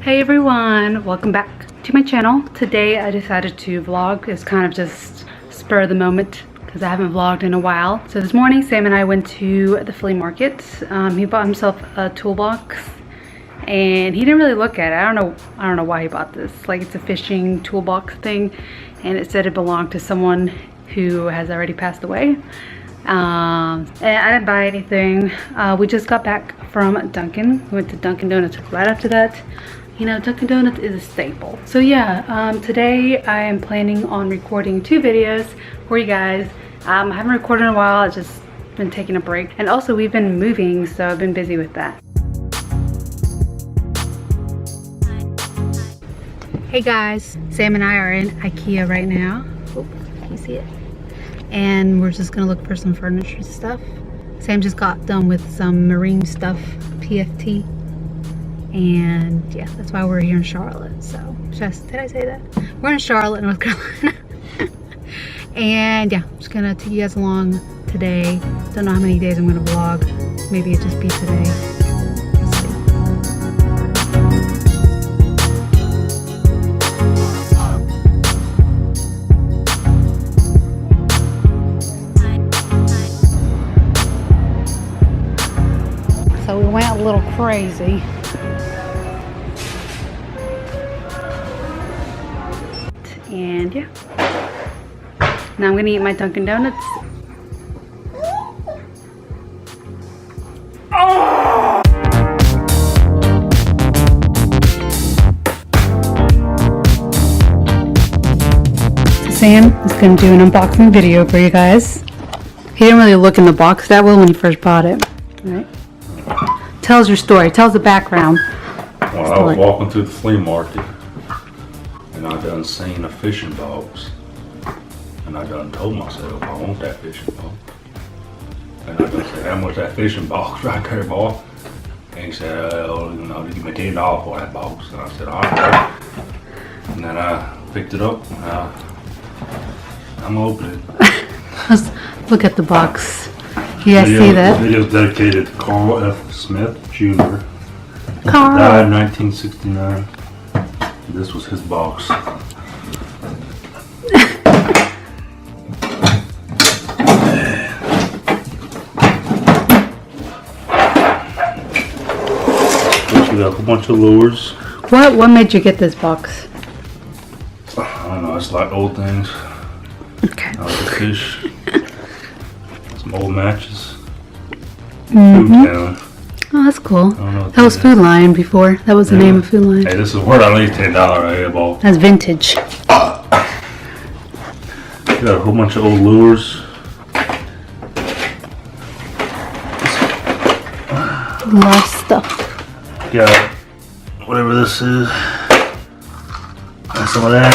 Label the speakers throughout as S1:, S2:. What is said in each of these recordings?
S1: Hey everyone, welcome back to my channel. Today I decided to vlog. It's kind of just spur of the moment because I haven't vlogged in a while. So this morning Sam and I went to the flea market. He bought himself a toolbox and he didn't really look at it. I don't know why he bought this. Like, it's a fishing toolbox thing and it said it belonged to someone who has already passed away. And I didn't buy anything. We just got back from Dunkin'. We went to Dunkin' Donuts right after that. You know, Dunkin' Donuts is a staple. So yeah, today I am planning on recording 2 videos for you guys. I haven't recorded in a while. I've just been taking a break. And also we've been moving, so I've been busy with that. Hey guys, Sam and I are in IKEA right now. Oh, can you see it? And we're just gonna look for some furniture stuff. Sam just got done with some marine stuff, PFT. And yeah, that's why we're here in Charlotte. So did I say that? We're in Charlotte, North Carolina. And yeah, I'm just gonna take you guys along today. Don't know how many days I'm gonna vlog. Maybe it just be today. We'll see. So we went a little crazy. And yeah, now I'm gonna eat my Dunkin' Donuts. Oh! So Sam is gonna do an unboxing video for you guys. He didn't really look in the box that well when he first bought it. All right. Tell us your story. Tell us the background.
S2: Well, I was walking through the flea market. And I done seen a fishing box, and I done told myself I want that fishing box. And I done said, how much that fishing box right there, boy? And he said, oh, you know, give me $10 for that box. And I said, all right. And then I picked it up, and I'm opening it.
S1: Let's look at the box. You guys see that?
S2: It is dedicated to Carl F. Smith, Jr.
S1: Carl.
S2: Died in 1969. This was his box. What you got? A bunch of lures.
S1: What made you get this box?
S2: I don't know. It's like old things.
S1: Okay.
S2: I like fish. Some old matches.
S1: Mm-hmm.
S2: Food Town.
S1: Oh, that's cool.
S2: That
S1: was Food Lion before. That was the name of Food Lion.
S2: Hey, this is worth at least $10 right here, boy.
S1: That's vintage.
S2: You got a whole bunch of old lures.
S1: A lot of stuff.
S2: You got whatever this is. Got some of that.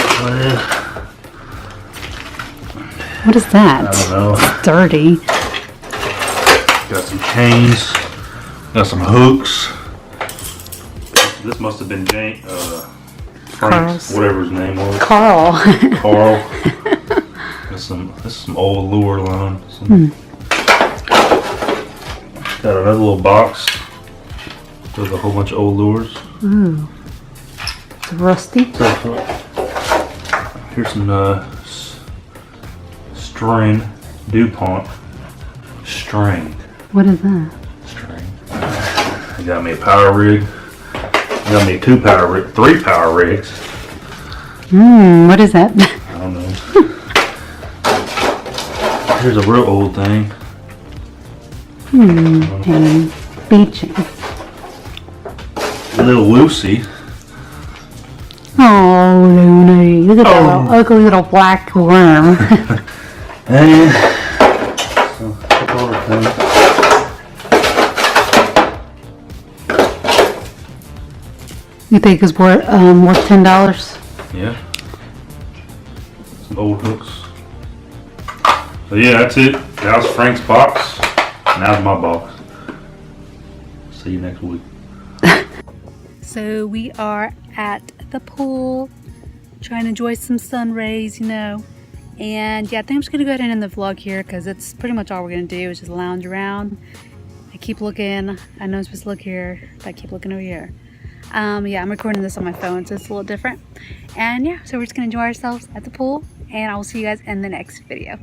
S1: What is that?
S2: I don't know.
S1: It's dirty.
S2: Got some chains. Got some hooks. This must have been Frank's, whatever his name was.
S1: Carl.
S2: Carl. This is some old lure line. Got another little box with a whole bunch of old lures.
S1: Ooh. It's rusty.
S2: Here's some string. DuPont string.
S1: What is that?
S2: String. I got me a power rig. I got me 3 power rigs.
S1: What is that?
S2: I don't know. Here's a real old thing.
S1: And beaching.
S2: Little Lucy.
S1: Oh, Looney. Look at that ugly little black worm.
S2: And so, all the things.
S1: You think it's worth $10?
S2: Yeah. Some old hooks. So yeah, that's it. That was Frank's box. And that was my box. See you next week.
S1: So we are at the pool, trying to enjoy some sun rays, you know. And yeah, I think I'm just gonna go ahead and end the vlog here because it's pretty much all we're gonna do is just lounge around. I keep looking. I know I'm supposed to look here, but I keep looking over here. Yeah, I'm recording this on my phone, so it's a little different. And yeah, so we're just gonna enjoy ourselves at the pool, and I will see you guys in the next video.